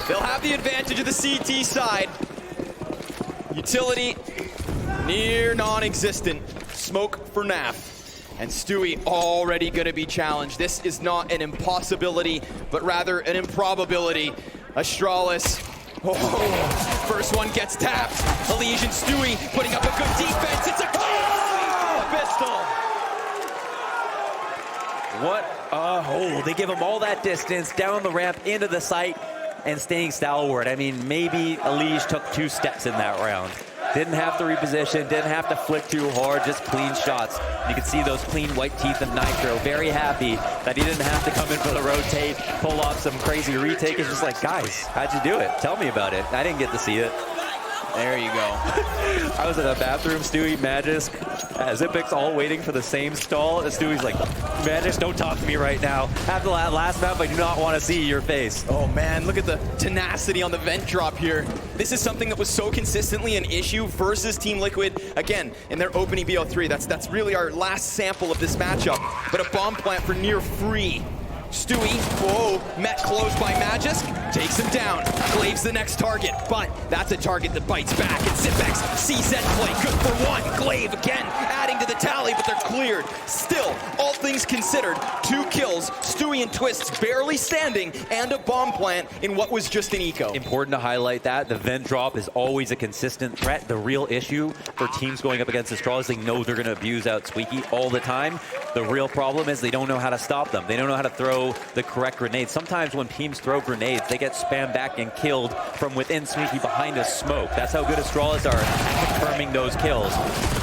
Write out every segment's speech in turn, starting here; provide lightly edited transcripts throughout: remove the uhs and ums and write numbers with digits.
They'll have the advantage of the CT side. Utility near non-existent. Smoke for NAF. And Stewie already going to be challenged. This is not an impossibility, but rather an improbability. Astralis, first one gets tapped. Elysian Stewie putting up a good defense. It's a clean pistol. What a hole. They give him all that distance down the ramp into the site and staying stalwart. I mean, maybe Elige took 2 steps in that round. Didn't have to reposition, didn't have to flick too hard, just clean shots. You can see those clean white teeth of Nitro. Very happy that he didn't have to come in for the rotate, pull off some crazy retake. It's just like, guys, how'd you do it? Tell me about it. I didn't get to see it. There you go. I was in the bathroom, Stewie, Magisk, Zipix all waiting for the same stall. And Stewie's like, Magisk, don't talk to me right now. After the last map, I do not want to see your face. Oh man, look at the tenacity on the vent drop here. This is something that was so consistently an issue versus Team Liquid, again, in their opening BO3. That's really our last sample of this matchup. But a bomb plant for near free. Stewie, met close by Magisk, takes him down. Glave's the next target, but that's a target that bites back. It's Zipex, CZ play, good for 1. Glaive again, adding to the tally, but they're cleared. Still, all things considered, 2 kills, Stewie and Twists barely standing, and a bomb plant in what was just an eco. Important to highlight that. The vent drop is always a consistent threat. The real issue for teams going up against Astralis, they know they're going to abuse out Squeaky all the time. The real problem is they don't know how to stop them. They don't know how to throw the correct grenades. Sometimes when teams throw grenades, they get spammed back and killed from within Squeaky behind a smoke. That's how good Astralis are at confirming those kills.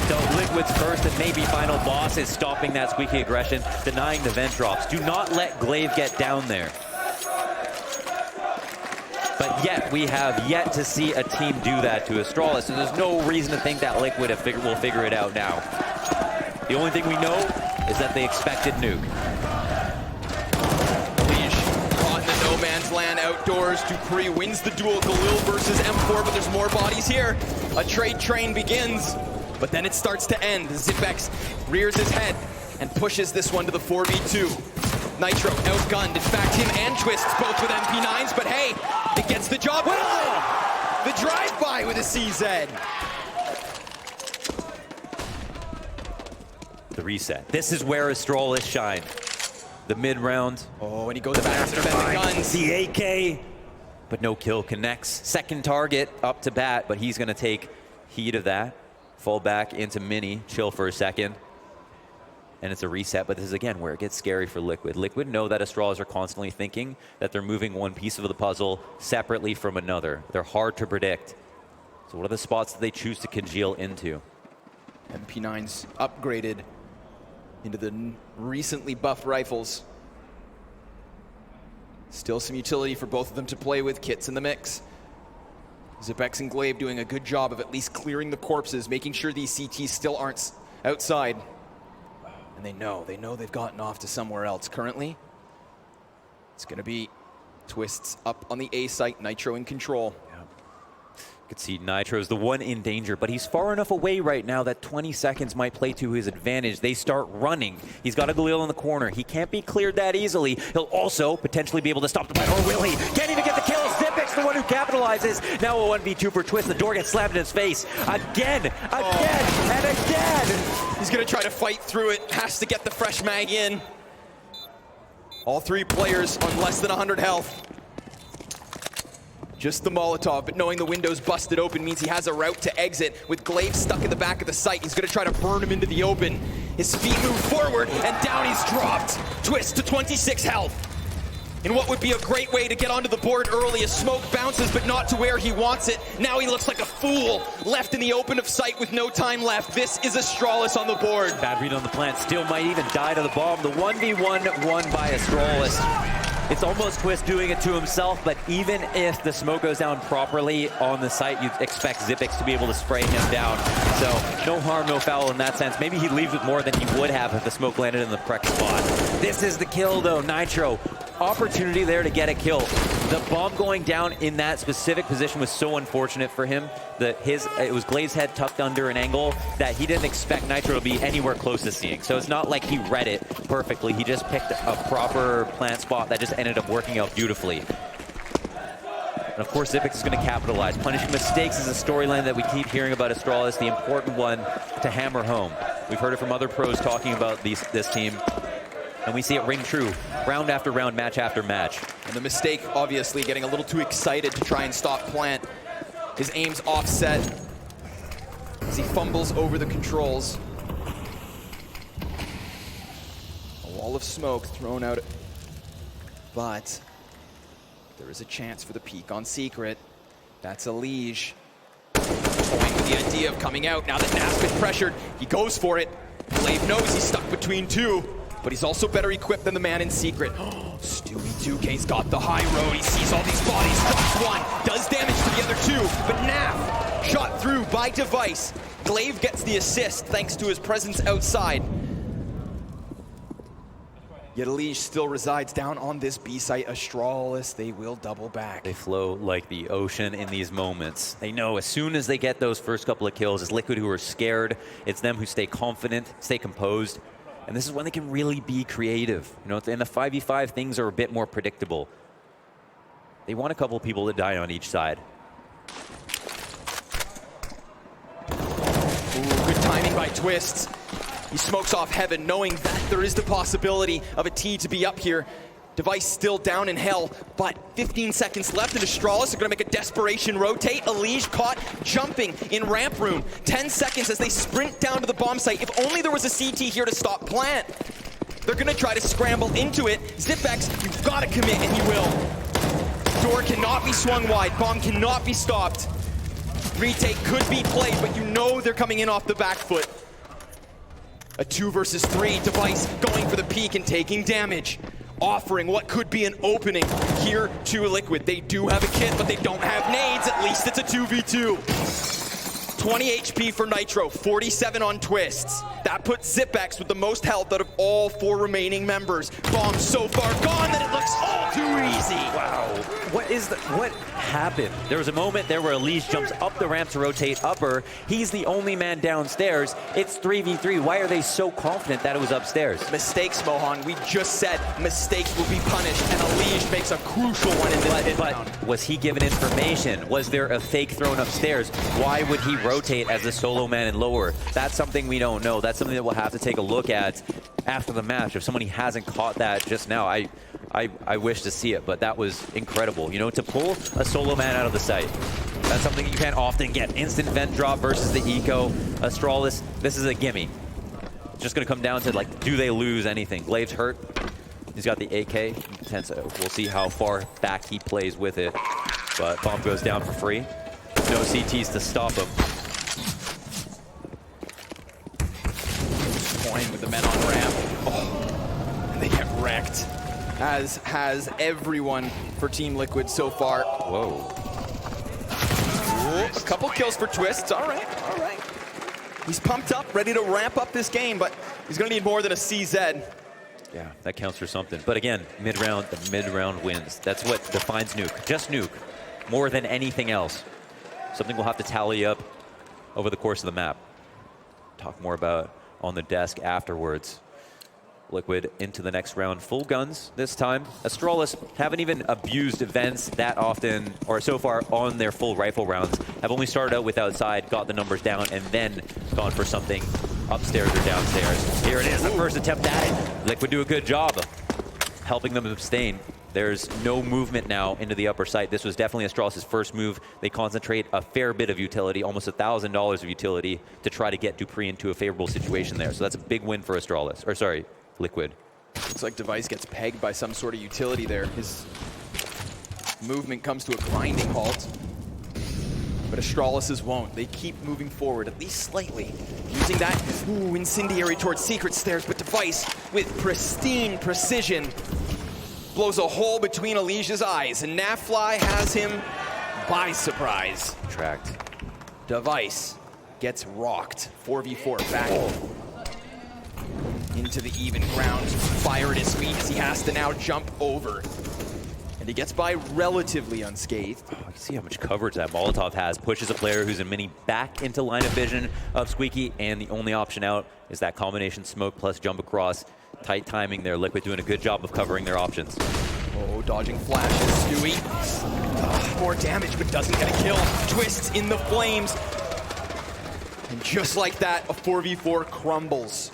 So Liquid's first and maybe final boss is stopping that Squeaky aggression, denying the vent drops. Do not let Glaive get down there. But yet, we have yet to see a team do that to Astralis, so there's no reason to think that Liquid will figure it out now. The only thing we know is that they expected Nuke. Caught in the no man's land outdoors. Dupree wins the duel. Galil versus M4, but there's more bodies here. A trade train begins, but then it starts to end. Zipex rears his head and pushes this one to the 4v2. Nitro outgunned. In fact, him and Twists both with MP9s, but hey, it gets the job done. The drive-by with a CZ. The reset. This is where Astralis shine. The mid-round. Oh, and he goes back to defend the guns. The AK, but no kill connects. Second target up to bat, but he's going to take heed of that. Fall back into Mini, chill for a second. And it's a reset, but this is, again, where it gets scary for Liquid. Liquid know that Astralis are constantly thinking that they're moving one piece of the puzzle separately from another. They're hard to predict. So what are the spots that they choose to congeal into? MP9's upgraded into the recently buffed rifles. Still some utility for both of them to play with, kits in the mix. Zipex and Glaive doing a good job of at least clearing the corpses, making sure these CTs still aren't outside. And they know they've gotten off to somewhere else. Currently, it's gonna be Twists up on the A site, Nitro in control. You can see Nitro's the one in danger, but he's far enough away right now that 20 seconds might play to his advantage. They start running. He's got a Galil in the corner. He can't be cleared that easily. He'll also potentially be able to stop the fight, or will he? Can't even get the kill. Zipix, the one who capitalizes. Now a 1v2 for Twist. The door gets slammed in his face. Again, and again. He's gonna try to fight through it. Has to get the fresh mag in. All 3 players on less than 100 health. Just the Molotov, but knowing the window's busted open means he has a route to exit. With Glaive stuck in the back of the site, he's gonna try to burn him into the open. His feet move forward, and down he's dropped. Twist to 26 health. In what would be a great way to get onto the board early, as smoke bounces, but not to where he wants it. Now he looks like a fool, left in the open of sight with no time left. This is Astralis on the board. Bad read on the plant, still might even die to the bomb. The 1v1 won by Astralis. It's almost Twist doing it to himself, but even if the smoke goes down properly on the site, you'd expect Zipix to be able to spray him down. So no harm, no foul in that sense. Maybe he leaves with more than he would have if the smoke landed in the correct spot. This is the kill though, Nitro. Opportunity there to get a kill. The bomb going down in that specific position was so unfortunate for him that it was Glaive's head tucked under an angle that he didn't expect Nitro to be anywhere close to seeing. So it's not like he read it perfectly. He just picked a proper plant spot that just ended up working out beautifully. And of course, Zipex is going to capitalize. Punishing mistakes is a storyline that we keep hearing about Astralis, the important one to hammer home. We've heard it from other pros talking about this team, and we see it ring true round after round, match after match. And the mistake, obviously, getting a little too excited to try and stop Plant. His aim's offset as he fumbles over the controls. A wall of smoke thrown out, but there is a chance for the peek on Secret. That's a Liege. Toying with the idea of coming out. Now that Naf's been pressured, he goes for it. Glaive knows he's stuck between two, but he's also better equipped than the man in Secret. Stewie 2K's got the high road. He sees all these bodies, drops one, does damage to the other two, but Naf shot through by Device. Glaive gets the assist thanks to his presence outside. Yet Liege still resides down on this B site. Astralis, they will double back. They flow like the ocean in these moments. They know as soon as they get those first couple of kills, it's Liquid who are scared. It's them who stay confident, stay composed. And this is when they can really be creative. You know, in the 5v5, things are a bit more predictable. They want a couple of people to die on each side. Ooh, good timing by Twists. He smokes off Heaven, knowing that there is the possibility of a T to be up here. Device still down in hell, but 15 seconds left, and Astralis are going to make a desperation rotate. Liege caught jumping in ramp room. 10 seconds as they sprint down to the bomb site. If only there was a CT here to stop Plant. They're going to try to scramble into it. Zipex, you've got to commit, and he will. Door cannot be swung wide. Bomb cannot be stopped. Retake could be played, but you know they're coming in off the back foot. A 2 versus 3, Device going for the peak and taking damage. Offering what could be an opening here to Liquid. They do have a kit, but they don't have nades. At least it's a 2v2. 20 HP for Nitro, 47 on Twists. That puts Zipex with the most health out of all 4 remaining members. Bomb so far gone that it looks all too easy. Wow. What happened? There was a moment there where Elise jumps up the ramp to rotate upper. He's the only man downstairs. It's 3v3. Why are they so confident that it was upstairs? Mistakes, Mohan. We just said mistakes will be punished, and Elise makes a crucial one in this round. But was he given information? Was there a fake thrown upstairs? Why would he rotate as a solo man and lower? That's something we don't know. That's something that we'll have to take a look at after the match. If somebody hasn't caught that just now, I wish to see it, but that was incredible. You know, to pull a solo man out of the site, that's something you can't often get. Instant vent drop versus the eco. Astralis, this is a gimme. It's just gonna come down to, like, do they lose anything? Glaive's hurt. He's got the AK. We'll see how far back he plays with it. But bomb goes down for free. No CTs to stop him. Toying with the men on ramp. Oh, and they get wrecked. As has everyone for Team Liquid so far. Whoa. Ooh, a couple kills for Twists. All right, all right. He's pumped up, ready to ramp up this game, but he's going to need more than a CZ. Yeah, that counts for something. But again, mid-round, the mid-round wins. That's what defines Nuke. Just Nuke. More than anything else. Something we'll have to tally up over the course of the map. Talk more about on the desk afterwards. Liquid into the next round. Full guns this time. Astralis haven't even abused events that often, or so far on their full rifle rounds. Have only started out with outside, got the numbers down, and then gone for something upstairs or downstairs. Here it is, the first attempt at it. Liquid do a good job of helping them abstain. There's no movement now into the upper site. This was definitely Astralis' first move. They concentrate a fair bit of utility, almost $1,000 of utility, to try to get Dupree into a favorable situation there. So that's a big win for Astralis, or sorry, Liquid. Looks like Device gets pegged by some sort of utility there. His movement comes to a grinding halt. But Astralis's won't. They keep moving forward, at least slightly. Using that incendiary towards Secret Stairs, but Device, with pristine precision, blows a hole between Alicia's eyes, and Nafly has him by surprise. Tracked. Device gets rocked. 4v4 back into the even ground. Fire at his feet as he has to now jump over. And he gets by relatively unscathed. Oh, you see how much coverage that Molotov has. Pushes a player who's in mini back into line of vision of Squeaky, and the only option out is that combination smoke plus jump across. Tight timing there. Liquid doing a good job of covering their options. Oh, dodging flashes. Stewie. more damage, but doesn't get a kill. Twists in the flames. And just like that, a 4v4 crumbles.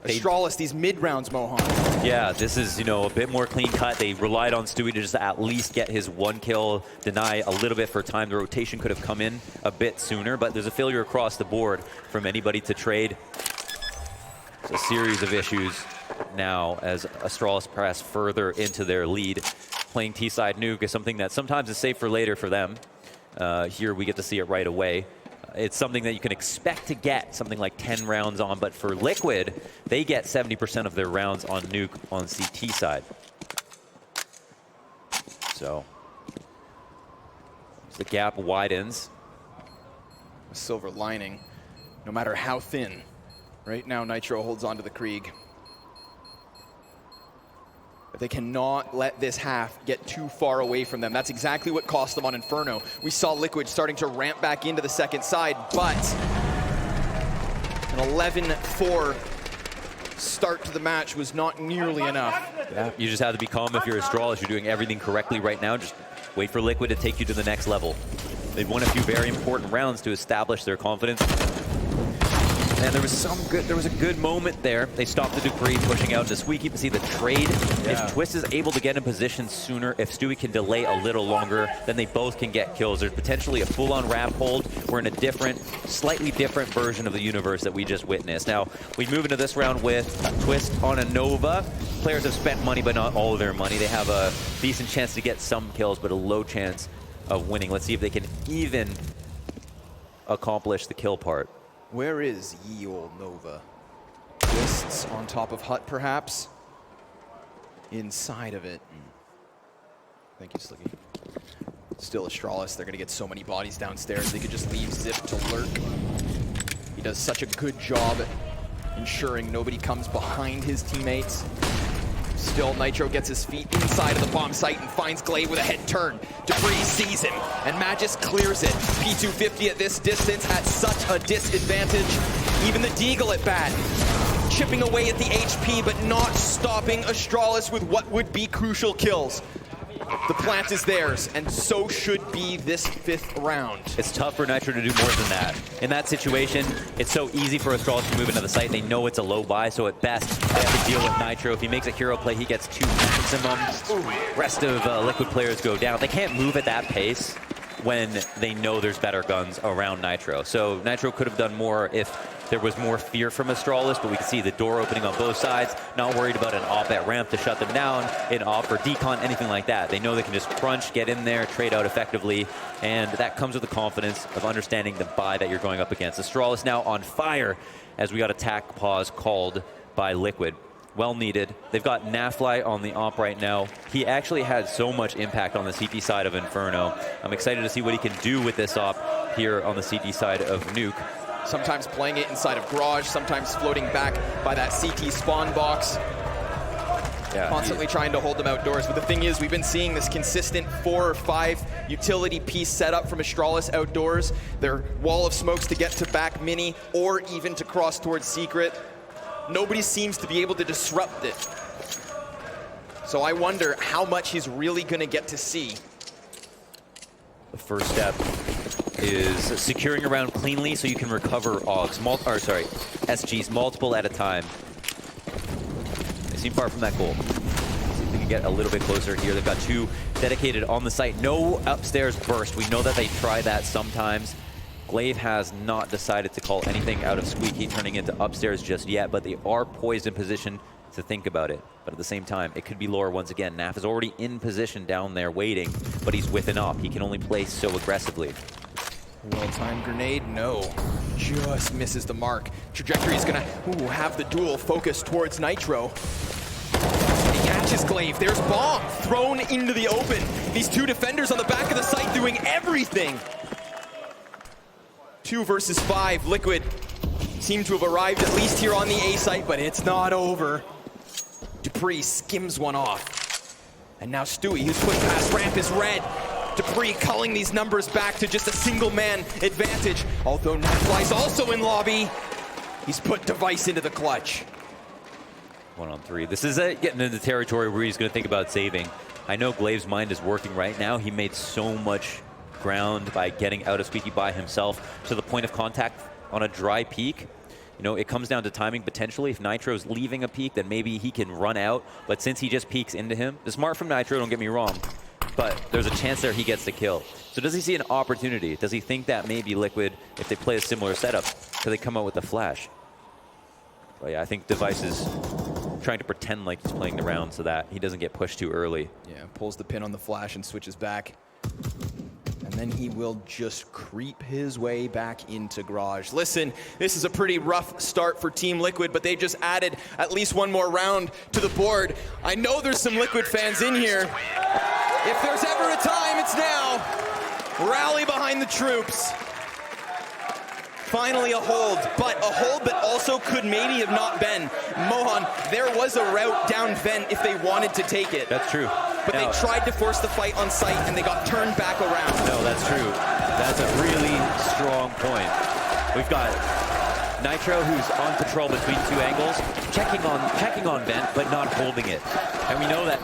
Astralis, these mid-rounds, Mohan. Yeah, this is, you know, a bit more clean cut. They relied on Stewie to just at least get his one kill, deny a little bit for time. The rotation could have come in a bit sooner, but there's a failure across the board from anybody to trade. It's a series of issues now as Astralis press further into their lead. Playing T-side Nuke is something that sometimes is safe for later for them. Here we get to see it right away. It's something that you can expect to get something like 10 rounds on, but for Liquid, they get 70% of their rounds on Nuke on CT side. So, as the gap widens. A silver lining, no matter how thin. Right now, Nitro holds on to the Krieg. But they cannot let this half get too far away from them. That's exactly what cost them on Inferno. We saw Liquid starting to ramp back into the second side, but an 11-4 start to the match was not nearly enough. Yeah, you just have to be calm if you're Astralis. You're doing everything correctly right now. Just wait for Liquid to take you to the next level. They've won a few very important rounds to establish their confidence. And there was a good moment there. They stopped the Dupree pushing out into Squeaky to see the trade. Yeah. If Twist is able to get in position sooner, if Stewie can delay a little longer, then they both can get kills. There's potentially a full-on ramp hold. We're in a different, slightly different version of the universe that we just witnessed. Now, we move into this round with Twist on a Nova. Players have spent money, but not all of their money. They have a decent chance to get some kills, but a low chance of winning. Let's see if they can even accomplish the kill part. Where is ye old Nova? Twists on top of Hut, perhaps? Inside of it. Thank you, Slicky. Still Astralis. They're going to get so many bodies downstairs. They could just leave Zip to lurk. He does such a good job at ensuring nobody comes behind his teammates. Still, Nitro gets his feet inside of the bomb site and finds Glaive with a head turn. Dupree sees him, and Magus clears it. P250 at this distance at such a disadvantage. Even the Deagle at bat, chipping away at the HP, but not stopping Astralis with what would be crucial kills. The plant is theirs, and so should be this 5th round. It's tough for Nitro to do more than that. In that situation, it's so easy for Astralis to move into the site. They know it's a low buy, so at best, they have to deal with Nitro. If he makes a hero play, he gets 2 maximum. Rest of Liquid players go down. They can't move at that pace when they know there's better guns around Nitro. So Nitro could have done more if there was more fear from Astralis, but we can see the door opening on both sides. Not worried about an op at ramp to shut them down, an op or decon, anything like that. They know they can just crunch, get in there, trade out effectively, and that comes with the confidence of understanding the buy that you're going up against. Astralis now on fire as we got attack pause called by Liquid. Well needed. They've got Nafly on the op right now. He actually had so much impact on the CT side of Inferno. I'm excited to see what he can do with this op here on the CT side of Nuke. Sometimes playing it inside of Garage, sometimes floating back by that CT spawn box. Yeah, constantly trying to hold them outdoors. But the thing is, we've been seeing this consistent 4 or 5 utility piece setup from Astralis outdoors. Their wall of smokes to get to back mini or even to cross towards secret. Nobody seems to be able to disrupt it. So I wonder how much he's really going to get to see. The first step is securing around cleanly so you can recover SGs multiple at a time. They seem far from that goal. See if they can get a little bit closer here. They've got 2 dedicated on the site. No upstairs burst. We know that they try that sometimes. Glaive has not decided to call anything out of Squeaky turning into upstairs just yet, but they are poised in position to think about it. But at the same time, it could be lower once again. Naf is already in position down there waiting, but he's with an op. He can only play so aggressively. Well-timed grenade, no. Just misses the mark. Trajectory is gonna have the duel focused towards Nitro. He catches Glaive. There's bomb thrown into the open. These 2 defenders on the back of the site doing everything. 2 versus 5. Liquid seem to have arrived at least here on the A site, but it's not over. Dupree skims one off. And now Stewie, who's put past ramp, is red. Dupree culling these numbers back to just a single-man advantage. Although Nafly's also in lobby, he's put Device into the clutch. 1-on-3. This is getting into territory where he's going to think about saving. I know Glaive's mind is working right now. He made so much ground by getting out of Squeaky by himself to the point of contact on a dry peak. You know, it comes down to timing potentially. If Nitro's leaving a peak, then maybe he can run out. But since he just peeks into him, it's smart from Nitro, don't get me wrong. But there's a chance there he gets the kill. So does he see an opportunity? Does he think that maybe Liquid, if they play a similar setup, could they come out with a flash? But yeah, I think Device is trying to pretend like he's playing the round so that he doesn't get pushed too early. Yeah, pulls the pin on the flash and switches back. And then he will just creep his way back into Garage. Listen, this is a pretty rough start for Team Liquid, but they just added at least one more round to the board. I know there's some Liquid fans in here. If there's ever a time, it's now. Rally behind the troops. Finally a hold, but a hold that also could maybe have not been. Mohan, there was a route down vent if they wanted to take it. That's true. But they tried to force the fight on site and they got turned back around. No, that's true. That's a really strong point. We've got Nitro, who's on patrol between two angles, checking on vent, but not holding it. And we know that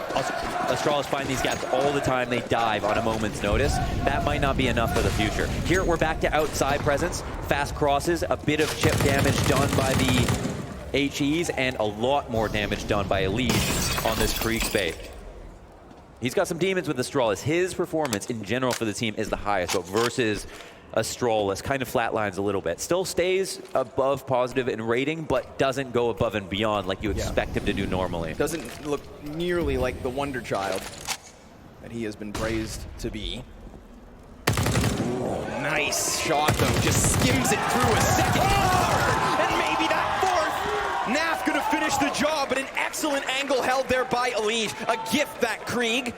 Astralis find these gaps all the time. They dive on a moment's notice. That might not be enough for the future. Here, we're back to outside presence. Fast crosses, a bit of chip damage done by the HEs, and a lot more damage done by Elige on this Krieg Spade. He's got some demons with Astralis. His performance in general for the team is the highest, but versus Astralis kind of flatlines a little bit. Still stays above positive in rating, but doesn't go above and beyond like you expect him to do normally. Doesn't look nearly like the wonder child that he has been praised to be. Ooh, nice shot though, just skims it through a second. Oh, and maybe that fourth. Naf gonna finish the job, but an excellent angle held there by Elige. A gift, that Krieg.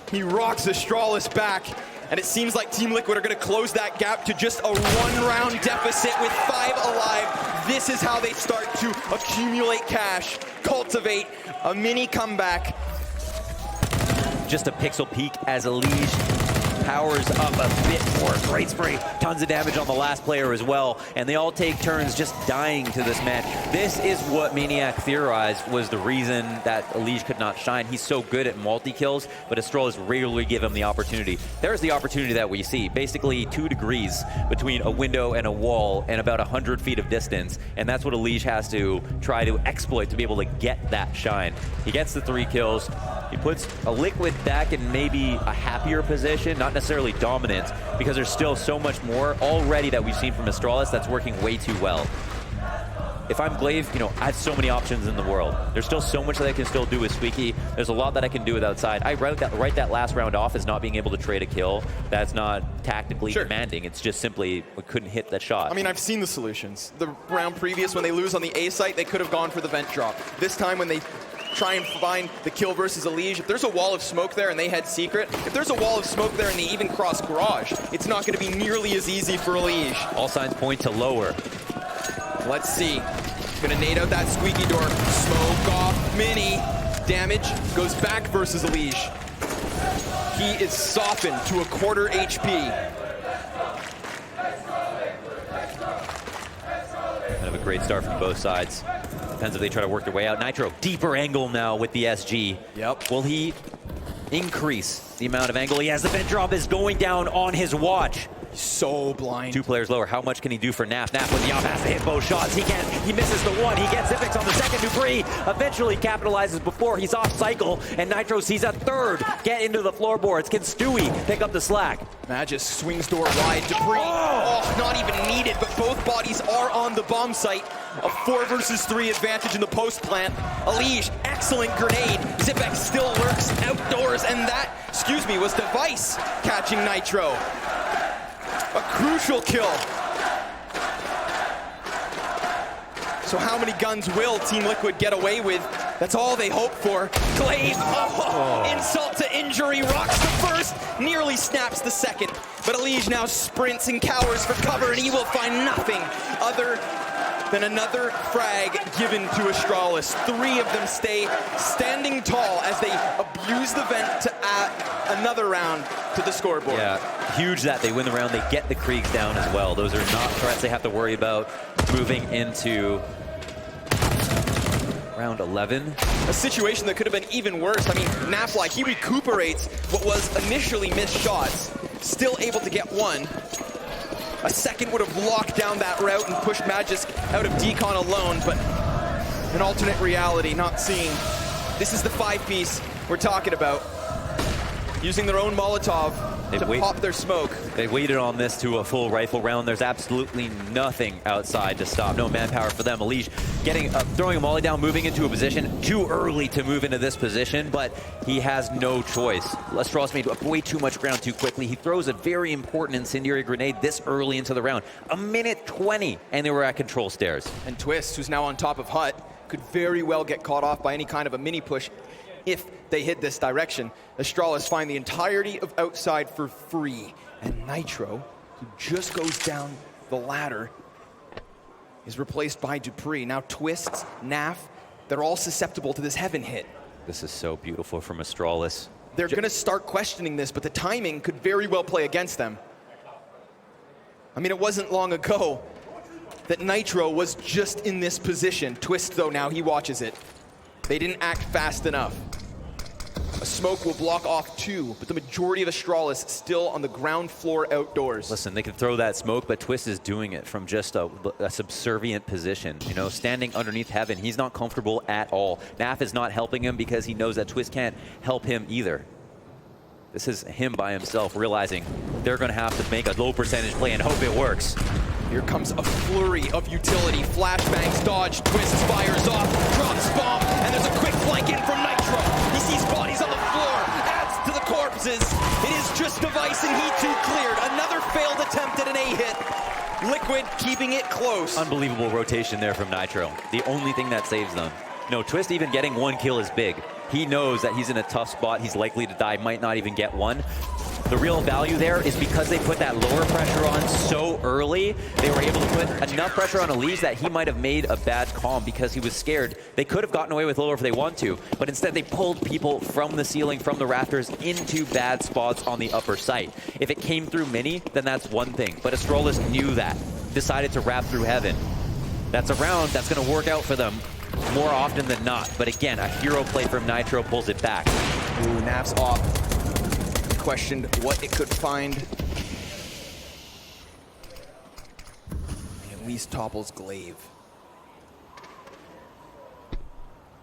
He rocks Astralis back, and it seems like Team Liquid are going to close that gap to just a one-round deficit with 5 alive. This is how they start to accumulate cash, cultivate a mini comeback. Just a pixel peek as Elige powers up a bit more. Great spray, tons of damage on the last player as well, and they all take turns just dying to this man. This is what Maniac theorized was the reason that Elige could not shine. He's so good at multi-kills, but Astralis rarely give him the opportunity. There's the opportunity that we see, basically 2 degrees between a window and a wall and about 100 feet of distance, and that's what Elige has to try to exploit to be able to get that shine. He gets the 3 kills. He puts a Liquid back in maybe a happier position, not necessarily dominant, because there's still so much more already that we've seen from Astralis that's working way too well. If I'm Glaive, you know, I have so many options in the world. There's still so much that I can still do with Squeaky. There's a lot that I can do with outside. I write that last round off as not being able to trade a kill. That's not tactically demanding. It's just simply we couldn't hit that shot. I mean, I've seen the solutions. The round previous, when they lose on the A site, they could have gone for the vent drop. This time when they try and find the kill versus Elige, if there's a wall of smoke there and they head secret, if there's a wall of smoke there and they even cross Garage, it's not going to be nearly as easy for Elige. All signs point to lower. Let's see. Gonna nade out that squeaky door. Smoke off Mini. Damage goes back versus Elige. He is softened to a quarter HP. Kind of a great start from both sides. Depends if they try to work their way out. Nitro, deeper angle now with the SG. Yep. Will he increase the amount of angle he has? The vent drop is going down on his watch. So blind. 2 players lower. How much can he do for Naf? Naf with the off has to hit both shots. He can't. He misses the one. He gets Zipix on the second. Dupree eventually capitalizes before he's off cycle, and Nitro sees a third get into the floorboards. Can Stewie pick up the slack? Magis swings door wide. Dupree, oh, not even needed, but both bodies are on the bomb site. A 4 versus 3 advantage in the post plant. Elige, excellent grenade. Zipex still lurks outdoors, and that, was Device catching Nitro. A crucial kill. So how many guns will Team Liquid get away with? That's all they hope for. Glaive, insult to injury, rocks the first, nearly snaps the second. But Elige now sprints and cowers for cover, and he will find nothing other than another frag given to Astralis. 3 of them stay standing tall as they abuse the vent to add another round to the scoreboard. Yeah, huge that they win the round. They get the Kriegs down as well. Those are not threats they have to worry about moving into Round 11. A situation that could have been even worse. I mean, Nafly, he recuperates what was initially missed shots, still able to get one. A second would have locked down that route and pushed Magisk out of Decon alone, but an alternate reality not seen. This is the 5-piece we're talking about. Using their own Molotov to pop their smoke. They waited on this to a full rifle round. There's absolutely nothing outside to stop. No manpower for them. Elige throwing a molly down, moving into a position. Too early to move into this position, but he has no choice. Astralis made way too much ground too quickly. He throws a very important incendiary grenade this early into the round. 1:20, and they were at control stairs. And Twist, who's now on top of Hut, could very well get caught off by any kind of a mini push if they hit this direction. Astralis find the entirety of outside for free. And Nitro, who just goes down the ladder, is replaced by Dupree. Now Twists, Naf, they're all susceptible to this heaven hit. This is so beautiful from Astralis. They're going to start questioning this, but the timing could very well play against them. I mean, it wasn't long ago that Nitro was just in this position. Twist, though, now he watches it. They didn't act fast enough. A smoke will block off 2, but the majority of Astralis still on the ground floor outdoors. Listen, they can throw that smoke, but Twist is doing it from just a subservient position. You know, standing underneath heaven, he's not comfortable at all. Naf is not helping him because he knows that Twist can't help him either. This is him by himself realizing they're going to have to make a low percentage play and hope it works. Here comes a flurry of utility. Flashbangs, dodge, Twists, fires off, drops bomb, and there's a quick flank in from Nitro. He sees bodies on the floor, adds to the corpses. It is just Device and he too cleared. Another failed attempt at an A hit. Liquid keeping it close. Unbelievable rotation there from Nitro. The only thing that saves them. No, Twist even getting 1 kill is big. He knows that he's in a tough spot. He's likely to die, might not even get one. The real value there is because they put that lower pressure on so early, they were able to put enough pressure on Elige that he might have made a bad calm because he was scared. They could have gotten away with lower if they want to, but instead they pulled people from the ceiling, from the rafters, into bad spots on the upper site. If it came through Mini, then that's one thing, but Astralis knew that, decided to wrap through heaven. That's a round that's going to work out for them more often than not, but again, a hero play from Nitro pulls it back. Ooh, Naf's off. Questioned what it could find. At least topples Glaive.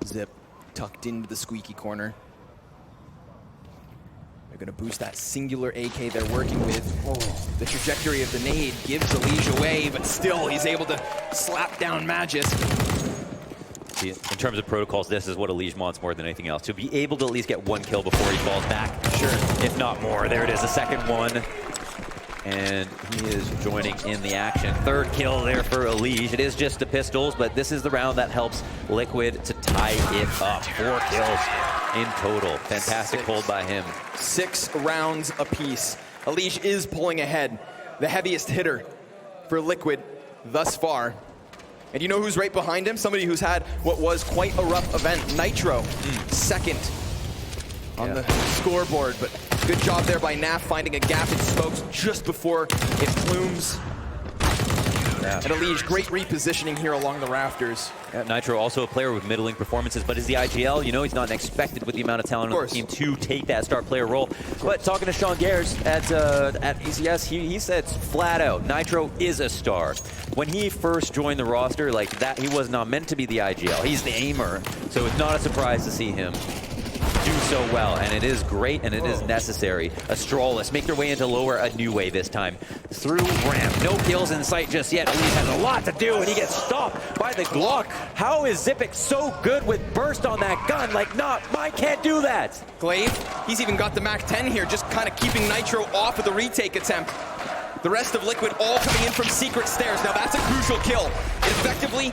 Zip tucked into the squeaky corner. They're gonna boost that singular AK they're working with. Oh, the trajectory of the nade gives Elige away, but still he's able to slap down Magisk. In terms of protocols, this is what Elige wants more than anything else. To be able to at least get 1 kill before he falls back. Sure. If not more. There it is, the second one. And he is joining in the action. 3rd kill there for Elige. It is just the pistols, but this is the round that helps Liquid to tie it up. 4 kills in total. Fantastic hold by him. 6 rounds apiece. Elige is pulling ahead. The heaviest hitter for Liquid thus far. And you know who's right behind him? Somebody who's had what was quite a rough event. Nitro, second on the scoreboard. But good job there by Naf finding a gap in smokes just before it plumes. And Elige, great repositioning here along the rafters. Yeah, Nitro also a player with middling performances, but is the IGL, you know, he's not expected with the amount of talent on the team to take that star player role. But talking to Sean Gers at ACS, he said flat out, Nitro is a star. When he first joined the roster, like that, he was not meant to be the IGL. He's the aimer, so it's not a surprise to see him do so well, and it is great and it is necessary. Astralis make their way into lower a new way this time. Through ramp, no kills in sight just yet. Elige has a lot to do and he gets stopped by the Glock. How is Zipic so good with burst on that gun? Like, mine can't do that. Glaive, he's even got the MAC-10 here, just kind of keeping Nitro off of the retake attempt. The rest of Liquid all coming in from secret stairs. Now that's a crucial kill. It effectively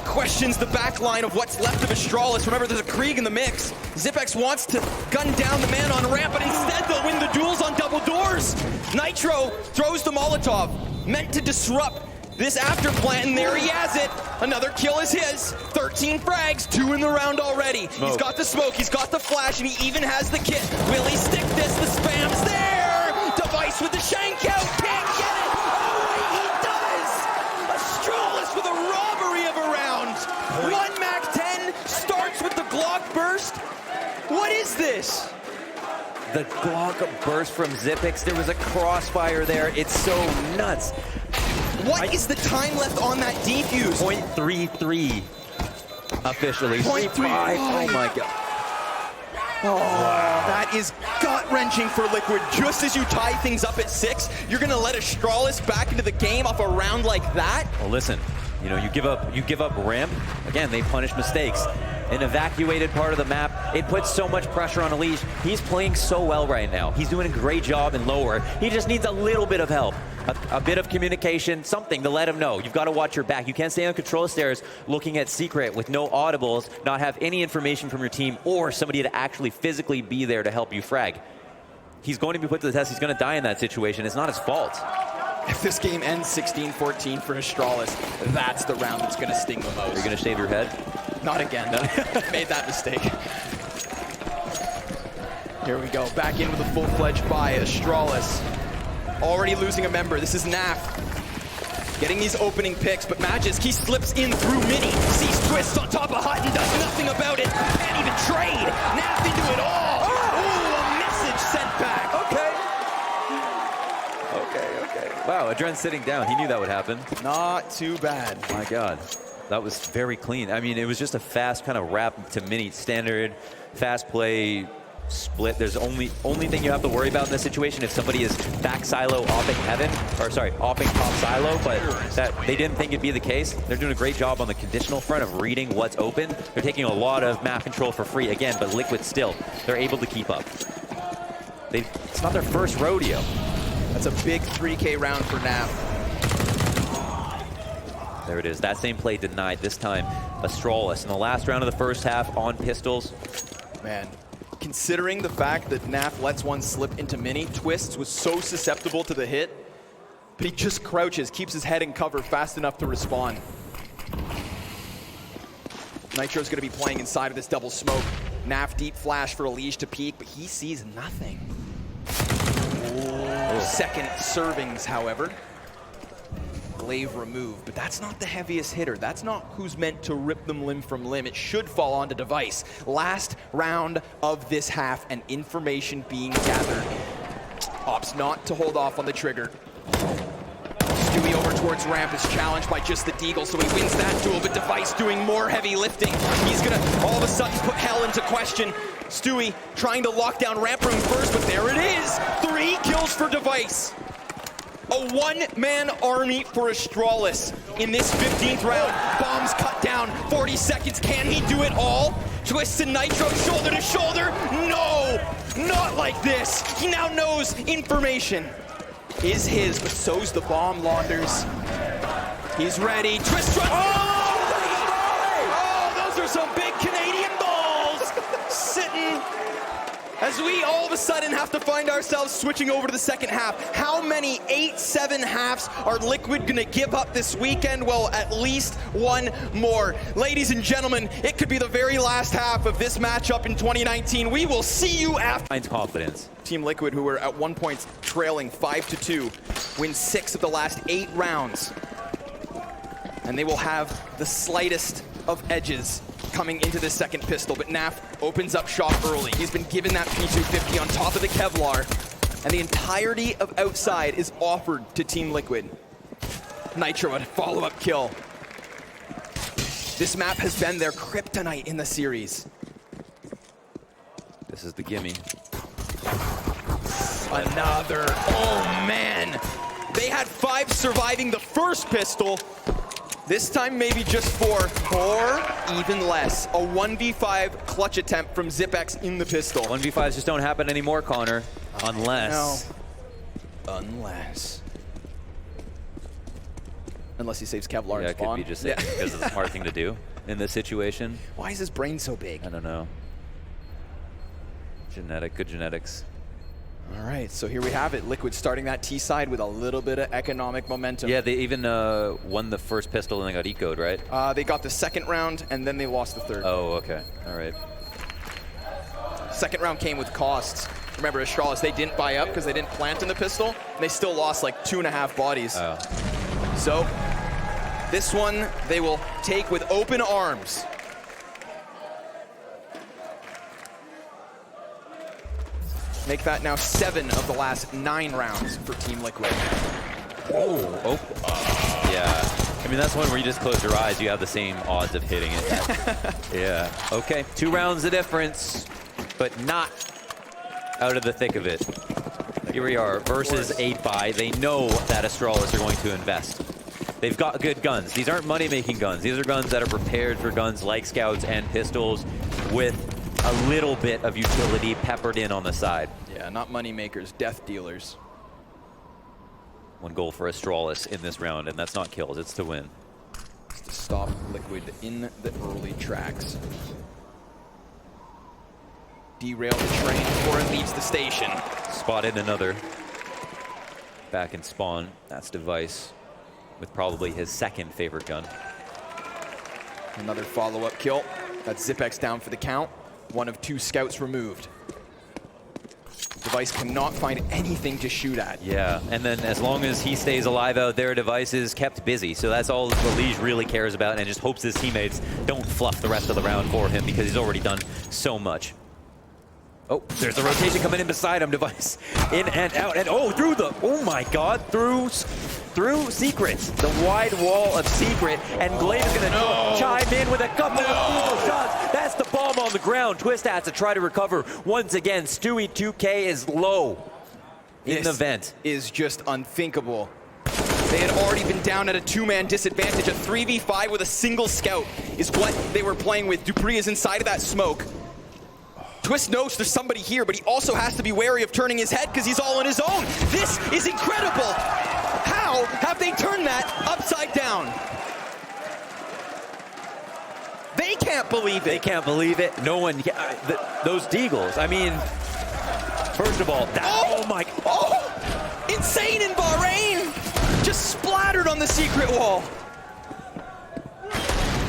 questions the back line of what's left of Astralis. Remember, there's a Krieg in the mix. Zipex wants to gun down the man on ramp, but instead they'll win the duels on double doors. Nitro throws the Molotov, meant to disrupt this after plant, and there he has it. Another kill is his. 13 frags, 2 in the round already. Smoke. He's got the smoke, he's got the flash, and he even has the kit. Will he stick this? The spam's there. Device with the shank out, can't get it. Oh, wait, he does. Astralis with a robbery of a round. 1 MAC-10 is this? The Glock burst from Zipix. There was a crossfire there. It's so nuts. What is the time left on that defuse? 0.33 officially. 0.35. Oh my god. Oh, that is gut-wrenching for Liquid. Just as you tie things up at 6, you're gonna let Astralis back into the game off a round like that? Well, listen, you know, you give up ramp. Again, they punish mistakes. An evacuated part of the map, it puts so much pressure on Elise. He's playing so well right now. He's doing a great job in lower. He just needs a little bit of help. A bit of communication, something to let him know. You've got to watch your back. You can't stay on control stairs looking at secret with no audibles, not have any information from your team or somebody to actually physically be there to help you frag. He's going to be put to the test. He's going to die in that situation. It's not his fault. If this game ends 16-14 for Astralis, that's the round that's going to sting the most. Are you going to shave your head? Not again. Made that mistake. Here we go. Back in with a full-fledged buy. Astralis already losing a member. This is Naf getting these opening picks, but Magisk, he slips in through Mini. Sees Twist on top of Hutton, does nothing about it. Can't even trade. Naf into it all. Ooh, a message sent back. Okay. Wow, Adren's sitting down. He knew that would happen. Not too bad. My God. That was very clean. I mean, it was just a fast kind of wrap to Mini standard, fast play, split. There's only thing you have to worry about in this situation if somebody is back silo opping heaven, or sorry, opping top silo, but that they didn't think it'd be the case. They're doing a great job on the conditional front of reading what's open. They're taking a lot of map control for free again, but Liquid still, they're able to keep up. It's not their first rodeo. That's a big 3K round for Naf. There it is. That same play denied. This time, Astralis in the last round of the first half on pistols. Man, considering the fact that Naf lets one slip into Mini, Twists was so susceptible to the hit, but he just crouches, keeps his head in cover fast enough to respond. Nitro's gonna be playing inside of this double smoke. Naf deep flash for Elige to peek, but he sees nothing. Oh. Second servings, however. Glaive removed, but that's not the heaviest hitter. That's not who's meant to rip them limb from limb. It should fall onto Device. Last round of this half and information being gathered. Opts not to hold off on the trigger. Stewie over towards ramp is challenged by just the Deagle, so he wins that duel, but Device doing more heavy lifting. He's gonna all of a sudden put hell into question. Stewie trying to lock down ramp room first, but there it is. 3 kills for Device. A one-man army for Astralis in this 15th round. Bombs cut down, 40 seconds. Can he do it all? Twist to Nitro, shoulder to shoulder. No, not like this. He now knows information is his, but so's the bomb launders. He's ready. Twist runs. Oh, those are some big Canadian balls sitting. As we all of a sudden have to find ourselves switching over to the second half. How many 8-7 halves are Liquid gonna give up this weekend? Well, at least one more. Ladies and gentlemen, it could be the very last half of this matchup in 2019. We will see you after. Finds confidence. Team Liquid, who were at one point trailing 5-2, win 6 of the last 8 rounds. And they will have the slightest of edges coming into this second pistol, but Naf opens up shop early. He's been given that P250 on top of the Kevlar, and the entirety of outside is offered to Team Liquid. Nitro, a follow-up kill. This map has been their kryptonite in the series. This is the gimme. Another, oh man. They had 5 surviving the first pistol. This time maybe just 4 or even less. A 1v5 clutch attempt from Zipex in the pistol. 1v5s just don't happen anymore, Connor, unless. No. Unless he saves Kevlar and spawn. Could be just because of the smart thing to do in this situation. Why is his brain so big? I don't know. Good genetics. All right, so here we have it. Liquid starting that T side with a little bit of economic momentum. Yeah, they even won the first pistol and they got eco'd, right? They got the second round and then they lost the third. Oh, okay. All right. Second round came with costs. Remember, Astralis, they didn't buy up because they didn't plant in the pistol. And they still lost like 2.5 bodies. Oh. So this one they will take with open arms. Make that now 7 of the last 9 rounds for Team Liquid. Oh. Yeah. I mean, that's one where you just close your eyes, you have the same odds of hitting it. Yeah. Okay. 2 rounds the difference, but not out of the thick of it. Here we are versus 8x. They know that Astralis are going to invest. They've got good guns. These aren't money-making guns. These are guns that are prepared for guns like scouts and pistols with a little bit of utility peppered in on the side. Yeah, not money makers, death dealers. 1 goal for Astralis in this round, and that's not kills, it's to win. It's to stop Liquid in the early tracks. Derail the train before it leaves the station. Spotted another. Back in spawn, that's Device with probably his 2nd favorite gun. Another follow-up kill. That's Zipex down for the count. 1 of 2 scouts removed. Device cannot find anything to shoot at. Yeah, and then as long as he stays alive out there, Device is kept busy. So that's all Liege really cares about, and just hopes his teammates don't fluff the rest of the round for him because he's already done so much. Oh, there's the rotation coming in beside him, Device. In and out, and through the, oh my God, through Secret. The wide wall of Secret, and Glaive is gonna chime in with a couple of crucial shots. That's the bomb on the ground. Twist has to try to recover. Once again, Stewie 2K is low in the vent. Is just unthinkable. They had already been down at a 2-man disadvantage. A 3v5 with a single scout is what they were playing with. Dupree is inside of that smoke. Twist knows there's somebody here, but he also has to be wary of turning his head because he's all on his own. This is incredible. How have they turned that upside down? They can't believe it. They can't believe it. No one, those deagles, I mean, first of all, insane in Bahrain. Just splattered on the Secret wall.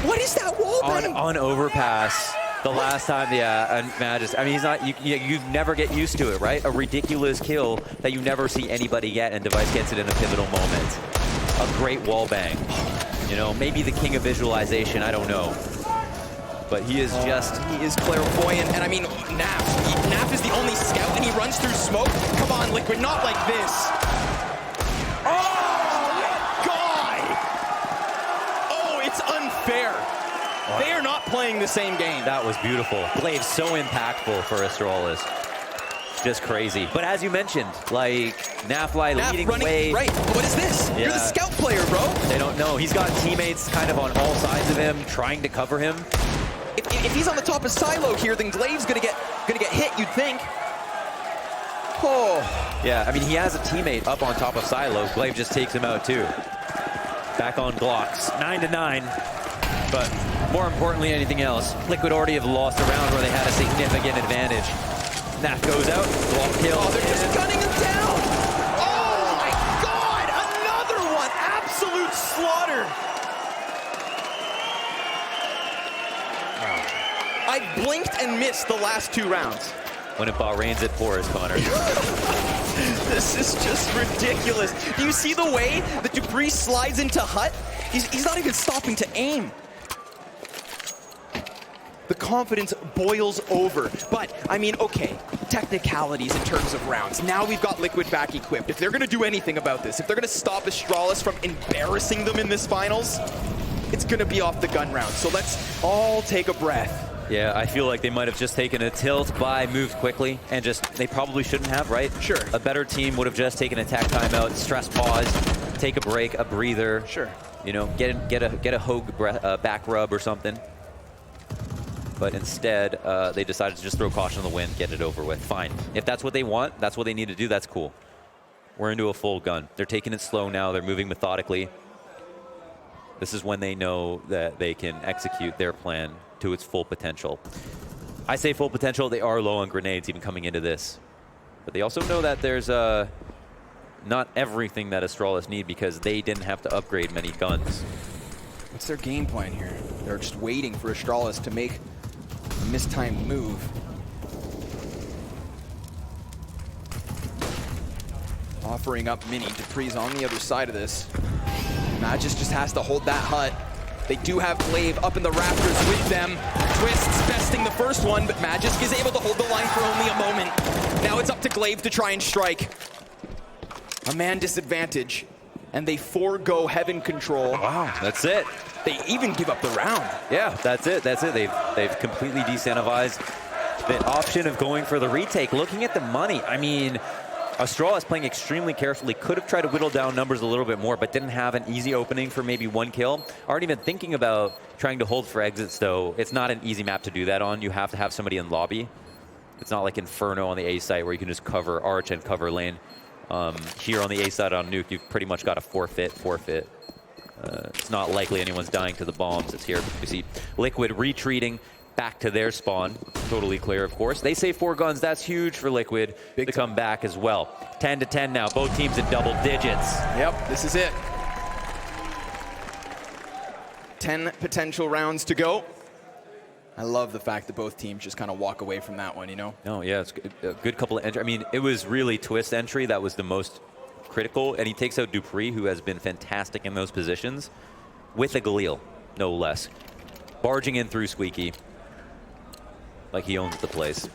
What is that wall bang? On overpass. The last time, and Magis, I mean, he's not, you never get used to it, right? A ridiculous kill that you never see anybody get, and Device gets it in a pivotal moment. A great wall bang. You know, maybe the king of visualization, I don't know. But he is he is clairvoyant, and I mean, Naf is the only scout, and he runs through smoke. Come on, Liquid, not like this. Oh, God! Oh, it's unfair. They are not playing the same game. That was beautiful. Glaive so impactful for Astralis. Just crazy. But as you mentioned, like, Naf leading running, away. Right, what is this? Yeah. You're the scout player, bro. They don't know. He's got teammates kind of on all sides of him, trying to cover him. If he's on the top of Silo here, then Glaive's gonna get hit, you'd think. Oh. Yeah, I mean, he has a teammate up on top of Silo. Glaive just takes him out too. Back on Glocks, 9-9. But more importantly than anything else, Liquid already have lost a round where they had a significant advantage. Naf goes out, Glock kill. Oh, they're just gunning him down. Oh my God, another one, absolute slaughter. I blinked and missed the last 2 rounds. When it Bahrain's it pours, Connor. This is just ridiculous. Do you see the way that Dupree slides into Hut? He's not even stopping to aim. The confidence boils over. But, I mean, okay, technicalities in terms of rounds. Now we've got Liquid back equipped. If they're going to do anything about this, if they're going to stop Astralis from embarrassing them in this finals, it's going to be off the gun round. So let's all take a breath. Yeah, I feel like they might have just taken a tilt by, moved quickly, and they probably shouldn't have, right? Sure. A better team would have just taken a tech timeout, stress pause, take a break, a breather. Sure. You know, get a Hogue back rub or something. But instead, they decided to just throw caution on the wind, get it over with. Fine. If that's what they want, that's what they need to do, that's cool. We're into a full gun. They're taking it slow now, they're moving methodically. This is when they know that they can execute their plan to its full potential. I say full potential, they are low on grenades even coming into this. But they also know that there's not everything that Astralis need because they didn't have to upgrade many guns. What's their game plan here? They're just waiting for Astralis to make a mistimed move. Offering up Mini. Dupree's on the other side of this. Magis just has to hold that Hut. They do have Glaive up in the rafters with them. Twist's besting the first one, but Magisk is able to hold the line for only a moment. Now it's up to Glaive to try and strike. A man disadvantage, and they forego heaven control. Wow, that's it. They even give up the round. Yeah, that's it. That's it. They've completely decentivized the option of going for the retake. Looking at the money, I mean, Astralis playing extremely carefully, could have tried to whittle down numbers a little bit more, but didn't have an easy opening for maybe one kill. Aren't even thinking about trying to hold for exits, though. It's not an easy map to do that on. You have to have somebody in lobby. It's not like Inferno on the A site where you can just cover Arch and cover lane. Here on the A side on Nuke, you've pretty much got to forfeit. It's not likely anyone's dying to the bombs. It's here. We see Liquid retreating back to their spawn. Totally clear, of course. They say 4 guns. That's huge for Liquid to come back as well. 10 to 10 now. Both teams in double digits. Yep, this is it. 10 potential rounds to go. I love the fact that both teams just kind of walk away from that one, you know? No, yeah, it's a good couple of entry. I mean, it was really Twist entry that was the most critical, and he takes out Dupree, who has been fantastic in those positions, with a Galil, no less. Barging in through Squeaky, like he owns the place.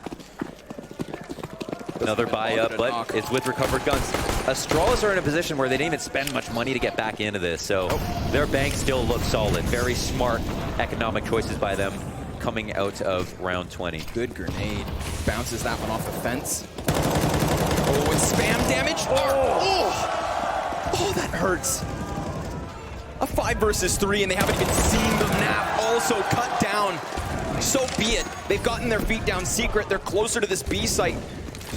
Another buy up, but it's with recovered guns. Astralis are in a position where they didn't even spend much money to get back into this, so their bank still looks solid. Very smart economic choices by them coming out of round 20. Good grenade. Bounces that one off the fence. Oh, with spam damage. Oh, that hurts. A 5 versus 3, and they haven't even seen the nap also cut down. So be it. They've gotten their feet down secret. They're closer to this B site.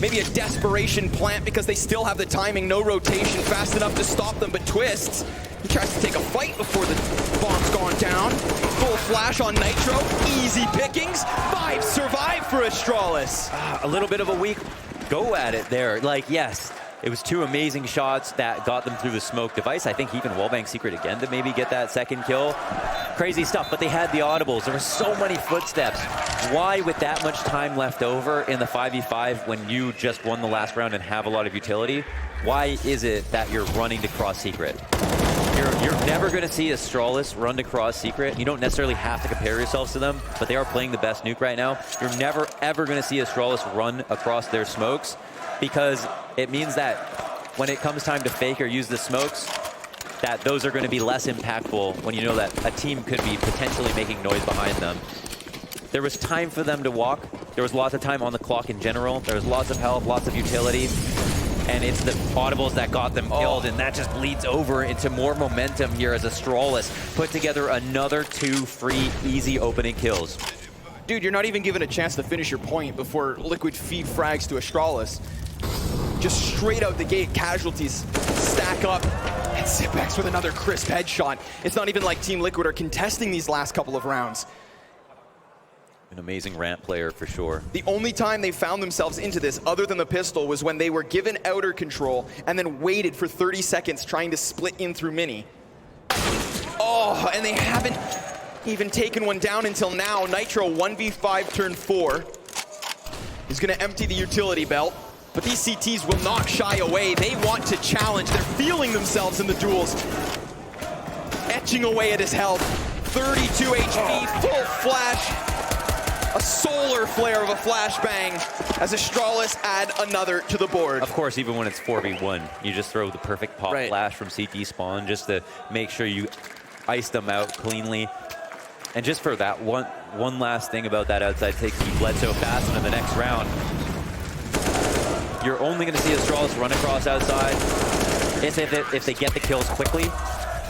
Maybe a desperation plant because they still have the timing, no rotation, fast enough to stop them, but Twists, he tries to take a fight before the bomb's gone down. Full flash on Nitro, easy pickings. 5 survive for Astralis. A little bit of a weak go at it there. Like, yes, it was 2 amazing shots that got them through the smoke device. I think even Wallbang Secret again to maybe get that second kill. Crazy stuff, but they had the audibles. There were so many footsteps. Why, with that much time left over in the 5v5 when you just won the last round and have a lot of utility, why is it that you're running to cross secret? You're never going to see Astralis run to cross secret. You don't necessarily have to compare yourselves to them, but they are playing the best Nuke right now. You're never, ever going to see Astralis run across their smokes because it means that when it comes time to fake or use the smokes, that those are going to be less impactful when you know that a team could be potentially making noise behind them. There was time for them to walk. There was lots of time on the clock in general. There was lots of health, lots of utility. And it's the audibles that got them killed, and that just bleeds over into more momentum here as Astralis put together another 2 free, easy opening kills. Dude, you're not even given a chance to finish your point before Liquid feed frags to Astralis. Just straight out the gate, casualties stack up. And Zipex with another crisp headshot. It's not even like Team Liquid are contesting these last couple of rounds. An amazing ramp player for sure. The only time they found themselves into this, other than the pistol, was when they were given outer control and then waited for 30 seconds trying to split in through Mini. Oh, and they haven't even taken one down until now. Nitro 1v5 turn 4. He's gonna empty the utility belt. But these CTs will not shy away. They want to challenge. They're feeling themselves in the duels. Etching away at his health. 32 HP, full flash. A solar flare of a flashbang as Astralis add another to the board. Of course, even when it's 4v1, you just throw the perfect pop flash from CT spawn just to make sure you ice them out cleanly. And just for that one last thing about that outside take, he bled so fast into the next round. You're only going to see Astralis run across outside if they get the kills quickly,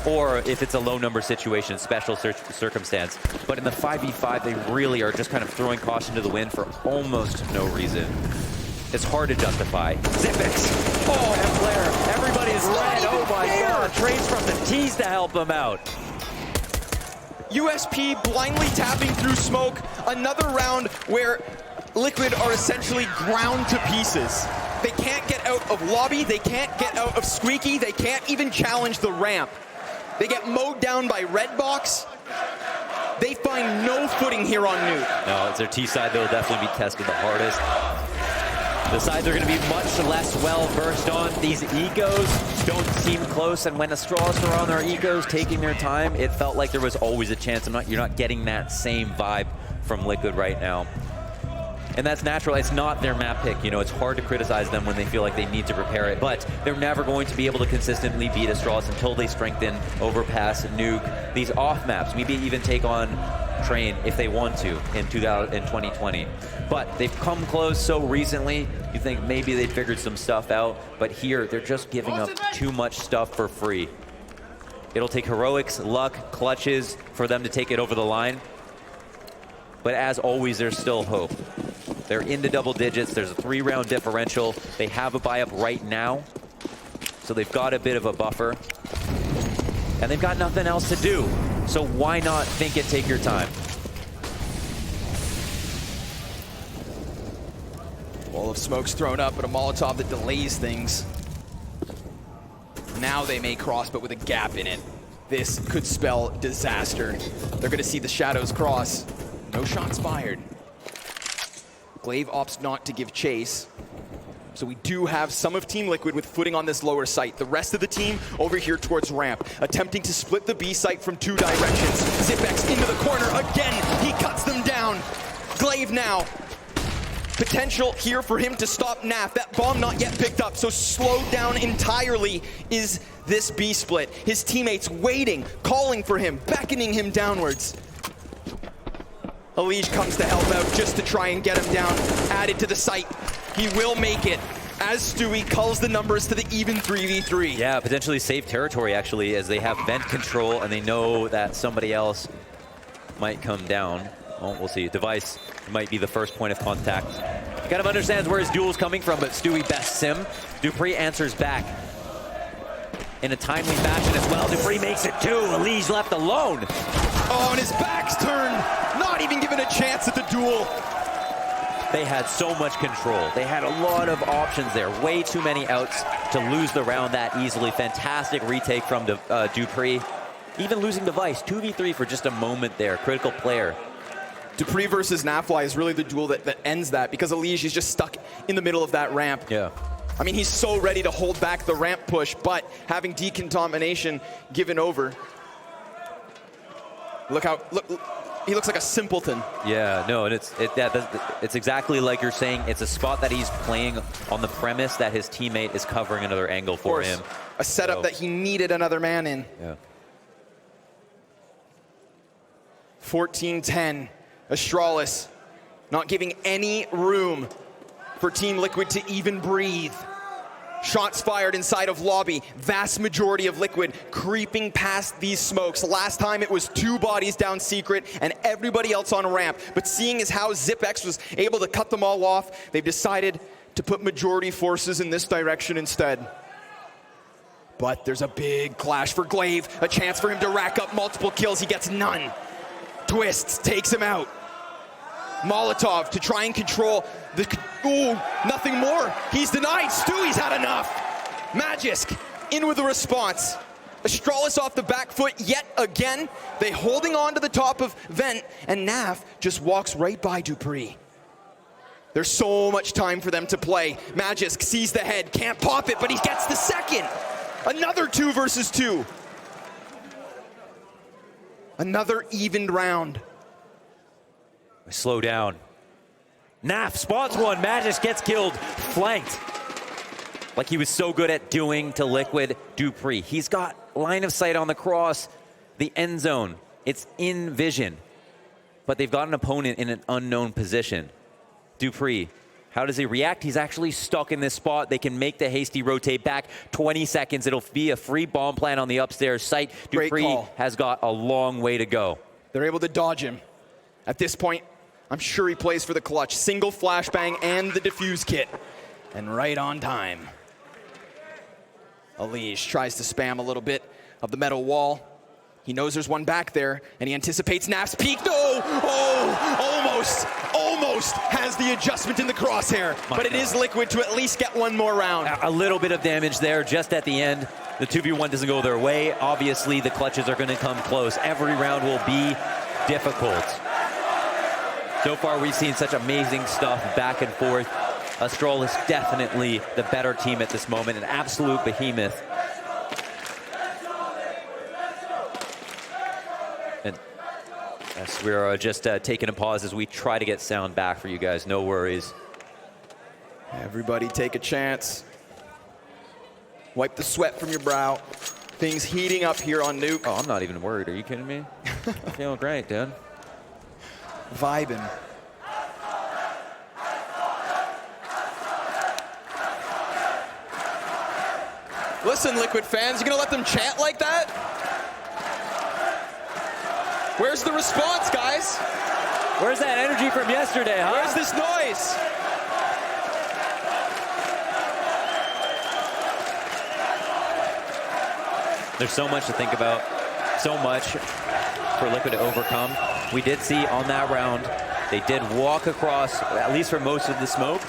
or if it's a low number situation, special circumstance. But in the 5v5, they really are just kind of throwing caution to the wind for almost no reason. It's hard to justify. Zipex. Oh, and Blair. Everybody's red. Oh my god. Trades from the tees to help them out. USP blindly tapping through smoke. Another round where Liquid are essentially ground to pieces. They can't get out of lobby. They can't get out of Squeaky. They can't even challenge the ramp. They get mowed down by Redbox. They find no footing here on Nuke. No, it's their T side that will definitely be tested the hardest. The sides are going to be much less well-versed on. These ecos don't seem close, and when Astralis are on their ecos taking their time, it felt like there was always a chance. You're not getting that same vibe from Liquid right now. And that's natural. It's not their map pick. You know, it's hard to criticize them when they feel like they need to prepare it. But they're never going to be able to consistently beat Astralis until they strengthen, overpass, nuke, these off maps. Maybe even take on Train if they want to in 2020. But they've come close so recently, you think maybe they figured some stuff out. But here, they're just giving up too much stuff for free. It'll take heroics, luck, clutches for them to take it over the line. But as always, there's still hope. They're into double digits. There's a 3-round differential. They have a buy up right now, so they've got a bit of a buffer. And they've got nothing else to do. So why not think it, take your time? Wall of smoke's thrown up, but a Molotov that delays things. Now they may cross, but with a gap in it. This could spell disaster. They're gonna see the shadows cross. No shots fired. Glaive opts not to give chase. So we do have some of Team Liquid with footing on this lower site. The rest of the team over here towards ramp, attempting to split the B site from 2 directions. Zipex into the corner again. He cuts them down. Glaive now. Potential here for him to stop Naf. That bomb not yet picked up, so slowed down entirely is this B split. His teammates waiting, calling for him, beckoning him downwards. Alige comes to help out just to try and get him down. Added to the site. He will make it as Stewie culls the numbers to the even 3v3. Yeah, potentially safe territory, actually, as they have vent control and they know that somebody else might come down. Well, we'll see. Device might be the first point of contact. He kind of understands where his duel's coming from, but Stewie best sim. Dupree answers back in a timely fashion as well. Dupree makes it too. Alige left alone. Oh, and his back's turned. Not even given a chance at the duel. They had so much control. They had a lot of options there. Way too many outs to lose the round that easily. Fantastic retake from Dupree. Even losing Device, 2v3 for just a moment there. Critical player. Dupree versus Nafly is really the duel that ends that, because Alige is just stuck in the middle of that ramp. Yeah. I mean, he's so ready to hold back the ramp push, but having decontamination given over. Look, he looks like a simpleton. Yeah, no, and it's exactly like you're saying. It's a spot that he's playing on the premise that his teammate is covering another angle for him. A setup that he needed another man in. Yeah. 14-10. Astralis not giving any room for Team Liquid to even breathe. Shots fired inside of lobby. Vast majority of Liquid creeping past these smokes. Last time it was 2 bodies down secret and everybody else on ramp. But seeing as how Zipex was able to cut them all off, they've decided to put majority forces in this direction instead. But there's a big clash for Glaive. A chance for him to rack up multiple kills. He gets none. Twists, takes him out. Molotov to try and control the... Ooh, nothing more. He's denied. Stewie's had enough. Magisk in with a response. Astralis off the back foot yet again. They holding on to the top of Vent, and Naf just walks right by Dupree. There's so much time for them to play. Magisk sees the head, can't pop it, but he gets the second. Another 2 versus 2. Another evened round. Slow down. Naf spots one. Magisk gets killed. Flanked. Like he was so good at doing to Liquid. Dupree. He's got line of sight on the cross. The end zone. It's in vision. But they've got an opponent in an unknown position. Dupree. How does he react? He's actually stuck in this spot. They can make the hasty rotate back. 20 seconds. It'll be a free bomb plant on the upstairs site. Dupree has got a long way to go. They're able to dodge him. At this point, I'm sure he plays for the clutch. Single flashbang and the defuse kit. And right on time. Alige tries to spam a little bit of the metal wall. He knows there's one back there, and he anticipates Naf's peak. Almost has the adjustment in the crosshair. But it is Liquid to at least get one more round. A little bit of damage there just at the end. The 2v1 doesn't go their way. Obviously, the clutches are going to come close. Every round will be difficult. So far, we've seen such amazing stuff back and forth. Astralis definitely the better team at this moment, an absolute behemoth. And Yes, we're just taking a pause as we try to get sound back for you guys. No worries. Everybody take a chance. Wipe the sweat from your brow. Things heating up here on Nuke. Oh, I'm not even worried. Are you kidding me? I'm feeling great, dude. Vibing. Listen, Liquid fans, you gonna let them chant like that? Where's the response, guys? Where's that energy from yesterday, huh? Where's this noise? There's so much to think about, so much for Liquid to overcome. We did see on that round, they did walk across, at least for most of the smoke.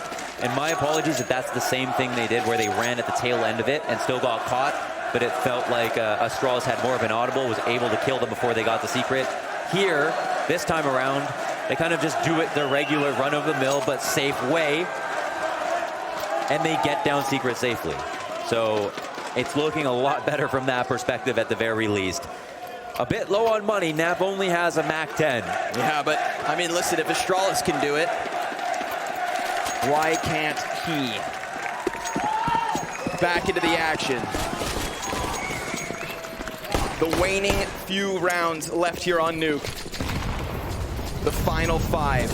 And my apologies if that's the same thing they did where they ran at the tail end of it and still got caught. But it felt like Astralis had more of an audible, was able to kill them before they got the secret. Here, this time around, they kind of just do it the regular run-of-the-mill but safe way. And they get down secret safely. So it's looking a lot better from that perspective at the very least. A bit low on money. Nap only has a MAC 10. Yeah, but, I mean, listen, if Astralis can do it, why can't he? Back into the action. The waning few rounds left here on Nuke. The final 5.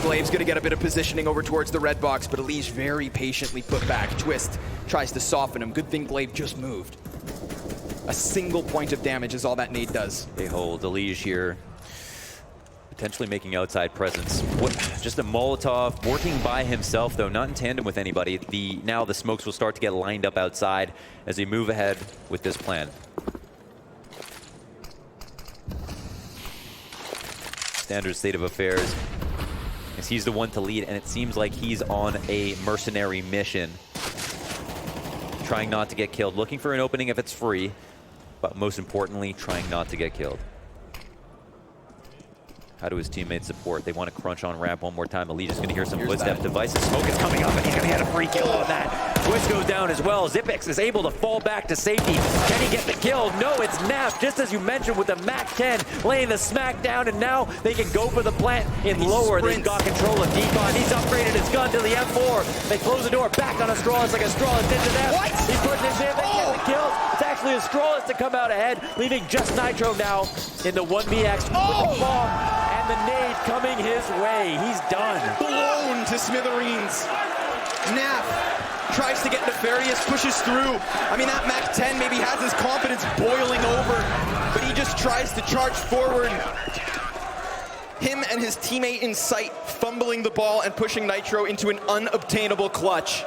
Glave's gonna get a bit of positioning over towards the red box, but Elige very patiently put back. Twist tries to soften him. Good thing Glaive just moved. A single point of damage is all that nade does. They hold Elige here. Potentially making outside presence. Just a Molotov, working by himself though, not in tandem with anybody. Now the smokes will start to get lined up outside as they move ahead with this plan. Standard state of affairs. As he's the one to lead, and it seems like he's on a mercenary mission. Trying not to get killed, looking for an opening if it's free, but most importantly, trying not to get killed. How do his teammates support? They want to crunch on ramp one more time. Elige is going to hear some footstep devices. Smoke is coming up, and he's going to get a free kill on that. Twist goes down as well. Zipix is able to fall back to safety. Can he get the kill? No, it's Nap, just as you mentioned, with the MAC 10 laying the smack down, and now they can go for the plant in lower. They've got control of Decon. He's upgraded his gun to the M4. They close the door back on Astralis like Astralis did to them. What? He pushes in, they get the kill. It's actually Astralis to come out ahead, leaving just Nitro now in the 1vx with the bomb. And the nade coming his way. He's done. Blown to smithereens. Nap tries to get Nefarious, pushes through. I mean, that MAC 10 maybe has his confidence boiling over, but he just tries to charge forward. Him and his teammate in sight, fumbling the ball and pushing Nitro into an unobtainable clutch.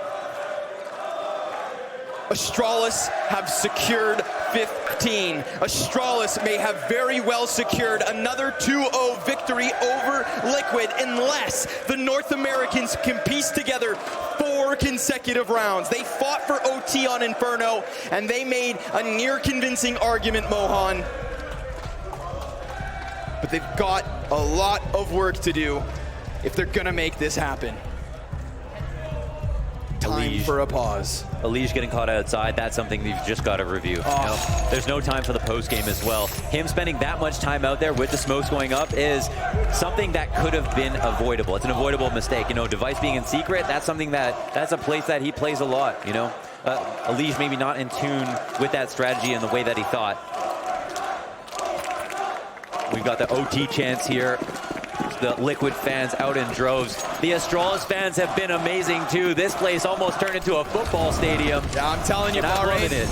Astralis have secured 15. Astralis may have very well secured another 2-0 victory over Liquid unless the North Americans can piece together 4 consecutive rounds. They fought for OT on Inferno, and they made a near convincing argument, Mohan. But they've got a lot of work to do if they're gonna make this happen. Time for a pause. Elige getting caught outside, that's something you've just got to review. Oh. You know, there's no time for the post game as well. Him spending that much time out there with the smokes going up is something that could have been avoidable. It's an avoidable mistake. You know, device being in secret, that's something that's a place that he plays a lot, you know. Elige maybe not in tune with that strategy in the way that he thought. We've got the OT chance here. The Liquid fans out in droves. The Astralis fans have been amazing too. This place almost turned into a football stadium. Yeah, I'm telling you, I'm loving it.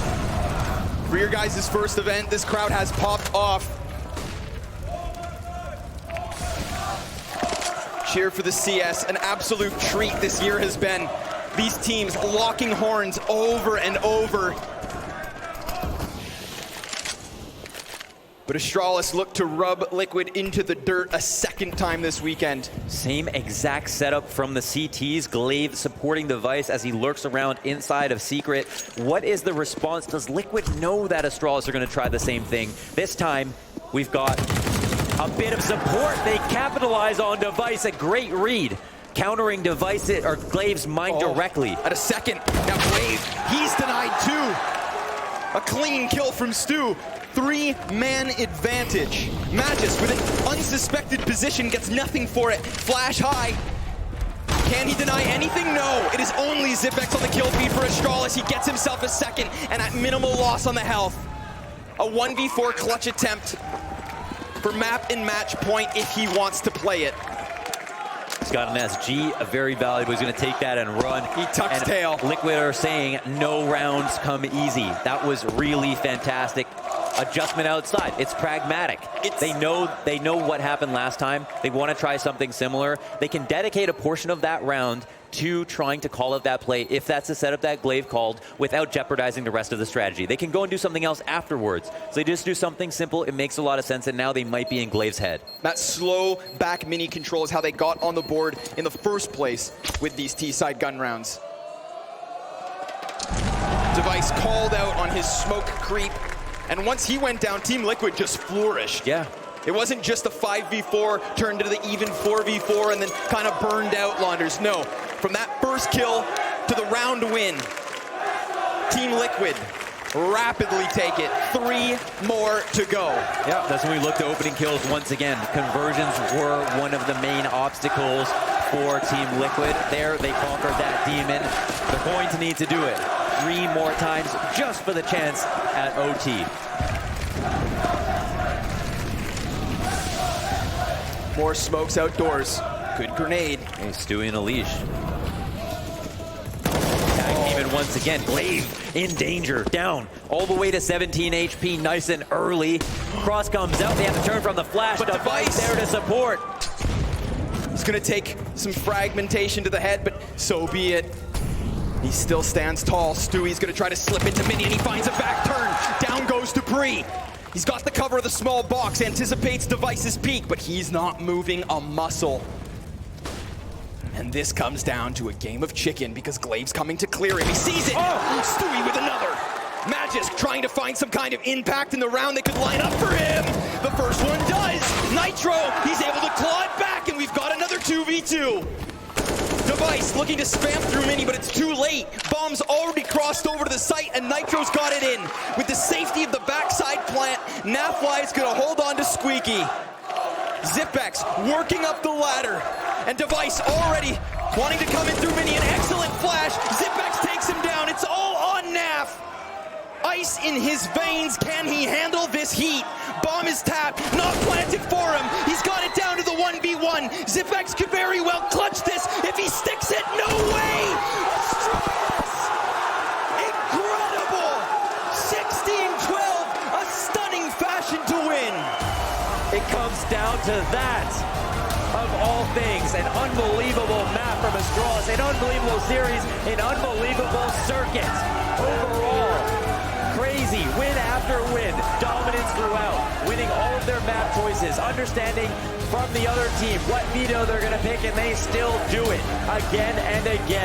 For your guys' first event, this crowd has popped off. Cheer for the CS, an absolute treat this year has been. These teams locking horns over and over. But Astralis looked to rub Liquid into the dirt a second time this weekend. Same exact setup from the CTs. Glaive supporting the Vice as he lurks around inside of Secret. What is the response? Does Liquid know that Astralis are going to try the same thing? This time, we've got a bit of support. They capitalize on Device. A great read. Countering Device or Glaive's mind directly. At a second. Now Glaive, he's denied too. A clean kill from Stu. 3-man advantage. Magus with an unsuspected position gets nothing for it. Flash high. Can he deny anything? No. It is only Zipex on the kill feed for Astralis. He gets himself a second and at minimal loss on the health. A 1v4 clutch attempt for map and match point if he wants to play it. He's got an SG, a very valuable. He's going to take that and run. He tucks tail. Liquid are saying no rounds come easy. That was really fantastic. Adjustment outside. It's pragmatic. They know what happened last time. They want to try something similar. They can dedicate a portion of that round to trying to call out that play if that's the setup that Glaive called without jeopardizing the rest of the strategy. They can go and do something else afterwards. So they just do something simple. It makes a lot of sense, and now they might be in Glaive's head. That slow back mini control is how they got on the board in the first place with these T-side gun rounds. Device called out on his smoke creep. And once he went down, Team Liquid just flourished. Yeah. It wasn't just a 5v4 turned into the even 4v4 and then kind of burned out Launders. No, from that first kill to the round win, Team Liquid rapidly take it. 3 more to go. Yeah, that's when we look to opening kills once again. Conversions were one of the main obstacles for Team Liquid. There, they conquered that demon. They're going to need to do it 3 more times just for the chance at OT. More smokes outdoors. Good grenade. Hey, Stewie in a leash. Tag team once again. Glaive in danger. Down all the way to 17 HP. Nice and early. Cross comes out. They have to turn from the flash. But Device there to support. He's going to take some fragmentation to the head, but so be it. He still stands tall. Stewie's going to try to slip into mini, and he finds a back turn. Down goes Dupree. He's got the cover of the small box, anticipates Device's peak, but he's not moving a muscle. And this comes down to a game of chicken because Glaive's coming to clear him. He sees it. Oh, Stewie with another. Magisk trying to find some kind of impact in the round that could line up for him. The first one does. Nitro, he's able to claw it back, and we've got another 2v2. Device looking to spam through mini, but it's too late. Bomb's already crossed over to the site, and Nitro's got it in. With the safety of the backside plant, Nafly's gonna hold on to Squeaky. Zipex working up the ladder, and Device already wanting to come in through mini. An excellent flash. Zipex takes him down. It's all on Naf. Ice in his veins. Can he handle this heat? Bomb is tapped, not planted for him. He's got it down to the 1v1. Zipex could very well clutch this if he sticks it. No way! Incredible! 16-12, a stunning fashion to win. It comes down to that. Of all things, an unbelievable map from Astralis, an unbelievable series, an unbelievable circuit. Overall, crazy win after win, dominance throughout, winning all of their map choices, understanding from the other team what veto they're going to pick, and they still do it again and again.